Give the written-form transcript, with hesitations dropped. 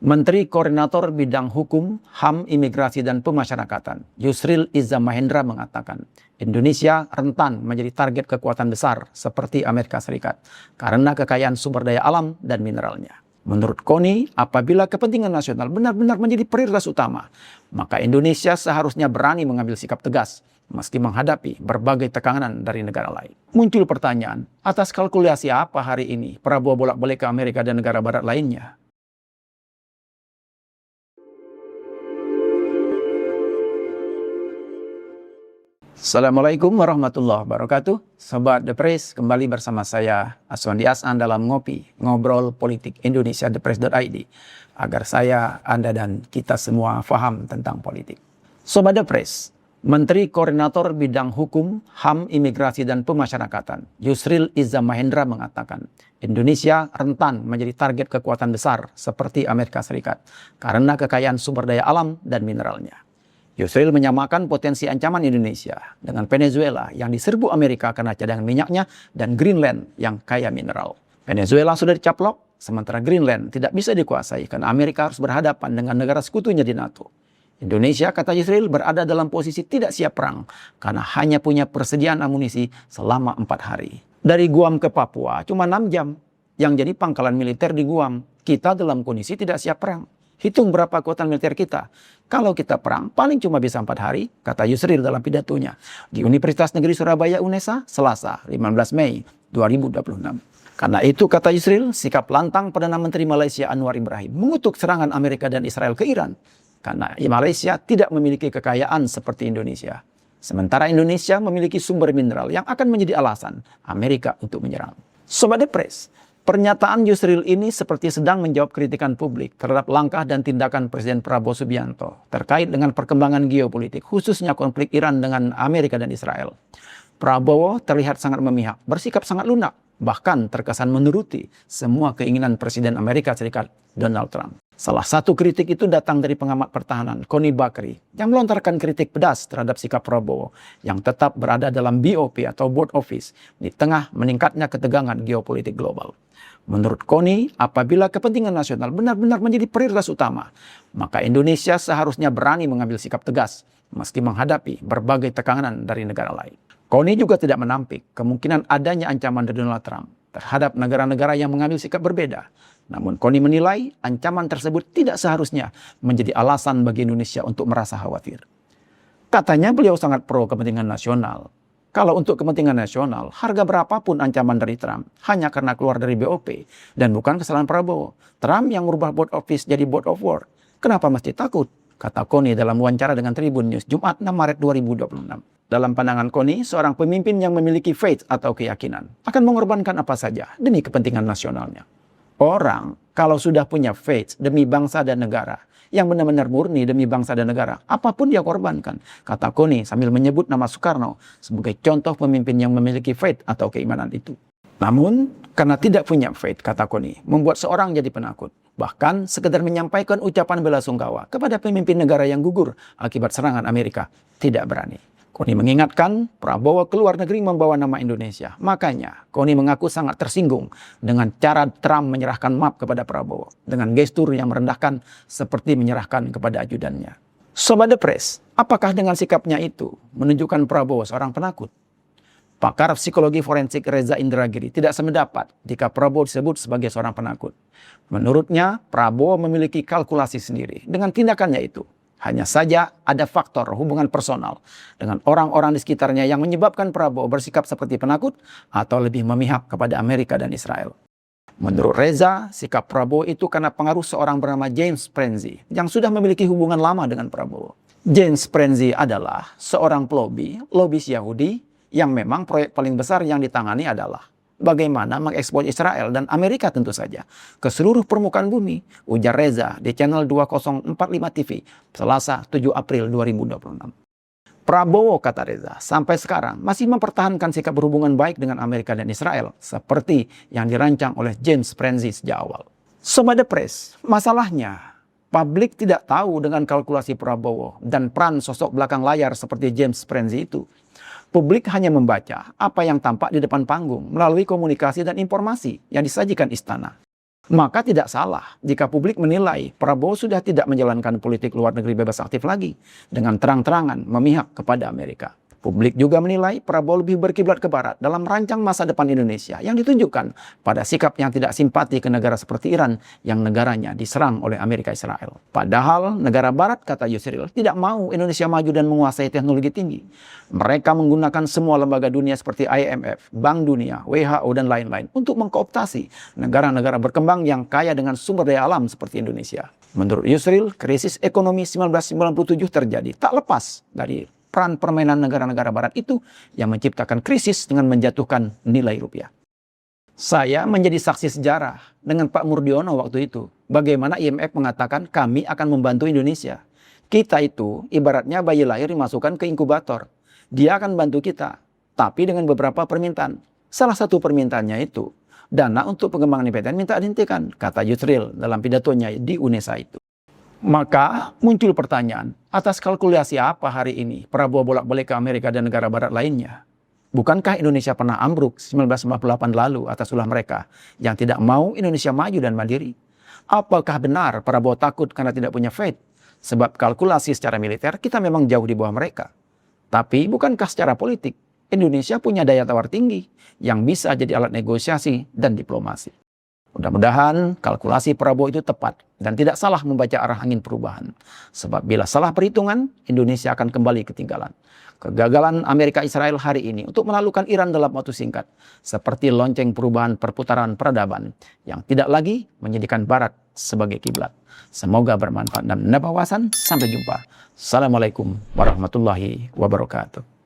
Menteri Koordinator Bidang Hukum, HAM, Imigrasi dan Pemasyarakatan, Yusril Iza Mahendra mengatakan, Indonesia rentan menjadi target kekuatan besar seperti Amerika Serikat karena kekayaan sumber daya alam dan mineralnya. Menurut Koni, apabila kepentingan nasional benar-benar menjadi prioritas utama, maka Indonesia seharusnya berani mengambil sikap tegas meski menghadapi berbagai tekanan dari negara lain. Muncul pertanyaan, atas kalkulasi apa hari ini Prabowo bolak-balik ke Amerika dan negara barat lainnya? Assalamualaikum warahmatullahi wabarakatuh. Sobat The Press, kembali bersama saya Aswandi As'an dalam Ngobrol Politik Indonesia ThePress.id, agar saya, Anda dan kita semua paham tentang politik. Sobat The Press, Menteri Koordinator Bidang Hukum, HAM, Imigrasi dan Pemasyarakatan, Yusril Iza Mahendra mengatakan, Indonesia rentan menjadi target kekuatan besar seperti Amerika Serikat karena kekayaan sumber daya alam dan mineralnya. Yusril menyamakan potensi ancaman Indonesia dengan Venezuela yang diserbu Amerika karena cadangan minyaknya dan Greenland yang kaya mineral. Venezuela sudah dicaplok, sementara Greenland tidak bisa dikuasai karena Amerika harus berhadapan dengan negara sekutunya di NATO. Indonesia, kata Yusril, berada dalam posisi tidak siap perang karena hanya punya persediaan amunisi selama 4 hari. Dari Guam ke Papua cuma 6 jam. Yang jadi pangkalan militer di Guam. Kita dalam kondisi tidak siap perang. Hitung berapa kekuatan militer kita. Kalau kita perang, paling cuma bisa 4 hari, kata Yusril dalam pidatonya di Universitas Negeri Surabaya UNESA, Selasa, 15 Mei 2026. Karena itu, kata Yusril, sikap lantang Perdana Menteri Malaysia Anwar Ibrahim mengutuk serangan Amerika dan Israel ke Iran. Karena Malaysia tidak memiliki kekayaan seperti Indonesia. Sementara Indonesia memiliki sumber mineral yang akan menjadi alasan Amerika untuk menyerang. Sobat The Press, pernyataan Yusril ini seperti sedang menjawab kritikan publik terhadap langkah dan tindakan Presiden Prabowo Subianto terkait dengan perkembangan geopolitik, khususnya konflik Iran dengan Amerika dan Israel. Prabowo terlihat sangat memihak, bersikap sangat lunak, bahkan terkesan menuruti semua keinginan Presiden Amerika Serikat Donald Trump. Salah satu kritik itu datang dari pengamat pertahanan Koni Bakri yang melontarkan kritik pedas terhadap sikap Prabowo yang tetap berada dalam BOP atau Board Office di tengah meningkatnya ketegangan geopolitik global. Menurut Koni, apabila kepentingan nasional benar-benar menjadi prioritas utama, maka Indonesia seharusnya berani mengambil sikap tegas meski menghadapi berbagai tekanan dari negara lain. Koni juga tidak menampik kemungkinan adanya ancaman dari Donald Trump terhadap negara-negara yang mengambil sikap berbeda. Namun Koni menilai ancaman tersebut tidak seharusnya menjadi alasan bagi Indonesia untuk merasa khawatir. Katanya beliau sangat pro kepentingan nasional. Kalau untuk kepentingan nasional, harga berapapun ancaman dari Trump hanya karena keluar dari BOP dan bukan kesalahan Prabowo. Trump yang merubah Board Office jadi Board of War. Kenapa mesti takut? Kata Koni dalam wawancara dengan Tribun News Jumat 6 Maret 2026. Dalam pandangan Koni, seorang pemimpin yang memiliki faith atau keyakinan akan mengorbankan apa saja demi kepentingan nasionalnya. Orang kalau sudah punya faith demi bangsa dan negara, yang benar-benar murni demi bangsa dan negara, apapun dia korbankan, kata Koni sambil menyebut nama Soekarno sebagai contoh pemimpin yang memiliki faith atau keimanan itu. Namun, karena tidak punya faith, kata Koni, membuat seorang jadi penakut. Bahkan sekedar menyampaikan ucapan bela sungkawa kepada pemimpin negara yang gugur akibat serangan Amerika tidak berani. Koni mengingatkan Prabowo keluar negeri membawa nama Indonesia. Makanya Koni mengaku sangat tersinggung dengan cara Trump menyerahkan map kepada Prabowo dengan gestur yang merendahkan seperti menyerahkan kepada ajudannya. Sobat The Press, apakah dengan sikapnya itu menunjukkan Prabowo seorang penakut? Pakar psikologi forensik Reza Indragiri tidak sependapat jika Prabowo disebut sebagai seorang penakut. Menurutnya, Prabowo memiliki kalkulasi sendiri dengan tindakannya itu. Hanya saja ada faktor hubungan personal dengan orang-orang di sekitarnya yang menyebabkan Prabowo bersikap seperti penakut atau lebih memihak kepada Amerika dan Israel. Menurut Reza, sikap Prabowo itu karena pengaruh seorang bernama James Prenzi yang sudah memiliki hubungan lama dengan Prabowo. James Prenzi adalah seorang lobis Yahudi yang memang proyek paling besar yang ditangani adalah bagaimana mengekspor Israel dan Amerika tentu saja ke seluruh permukaan bumi, ujar Reza di channel 2045 TV, Selasa 7 April 2026. Prabowo, kata Reza, sampai sekarang masih mempertahankan sikap berhubungan baik dengan Amerika dan Israel, seperti yang dirancang oleh James Prenzi sejak awal. Sobat The Press, masalahnya, publik tidak tahu dengan kalkulasi Prabowo dan peran sosok belakang layar seperti James Prenzi itu. Publik hanya membaca apa yang tampak di depan panggung melalui komunikasi dan informasi yang disajikan istana. Maka tidak salah jika publik menilai Prabowo sudah tidak menjalankan politik luar negeri bebas aktif lagi dengan terang-terangan memihak kepada Amerika. Publik juga menilai Prabowo lebih berkiblat ke barat dalam merancang masa depan Indonesia yang ditunjukkan pada sikap yang tidak simpati ke negara seperti Iran yang negaranya diserang oleh Amerika Israel. Padahal negara barat, kata Yusril, tidak mau Indonesia maju dan menguasai teknologi tinggi. Mereka menggunakan semua lembaga dunia seperti IMF, Bank Dunia, WHO, dan lain-lain untuk mengkooptasi negara-negara berkembang yang kaya dengan sumber daya alam seperti Indonesia. Menurut Yusril, krisis ekonomi 1997 terjadi tak lepas dari peran permainan negara-negara barat itu yang menciptakan krisis dengan menjatuhkan nilai rupiah. Saya menjadi saksi sejarah dengan Pak Murdiono waktu itu. Bagaimana IMF mengatakan kami akan membantu Indonesia. Kita itu ibaratnya bayi lahir dimasukkan ke inkubator. Dia akan bantu kita, tapi dengan beberapa permintaan. Salah satu permintaannya itu, dana untuk pengembangan IPTN minta dihentikan, kata Yusril dalam pidatonya di UNESA itu. Maka muncul pertanyaan, atas kalkulasi apa hari ini Prabowo bolak-balik ke Amerika dan negara barat lainnya? Bukankah Indonesia pernah ambruk 1998 lalu atas ulah mereka yang tidak mau Indonesia maju dan mandiri? Apakah benar Prabowo takut karena tidak punya faith? Sebab kalkulasi secara militer kita memang jauh di bawah mereka. Tapi bukankah secara politik Indonesia punya daya tawar tinggi yang bisa jadi alat negosiasi dan diplomasi? Mudah-mudahan kalkulasi Prabowo itu tepat dan tidak salah membaca arah angin perubahan. Sebab bila salah perhitungan, Indonesia akan kembali ketinggalan. Kegagalan Amerika Israel hari ini untuk menaklukkan Iran dalam waktu singkat, seperti lonceng perubahan perputaran peradaban yang tidak lagi menjadikan Barat sebagai kiblat. Semoga bermanfaat dan menambah wawasan. Sampai jumpa. Assalamualaikum warahmatullahi wabarakatuh.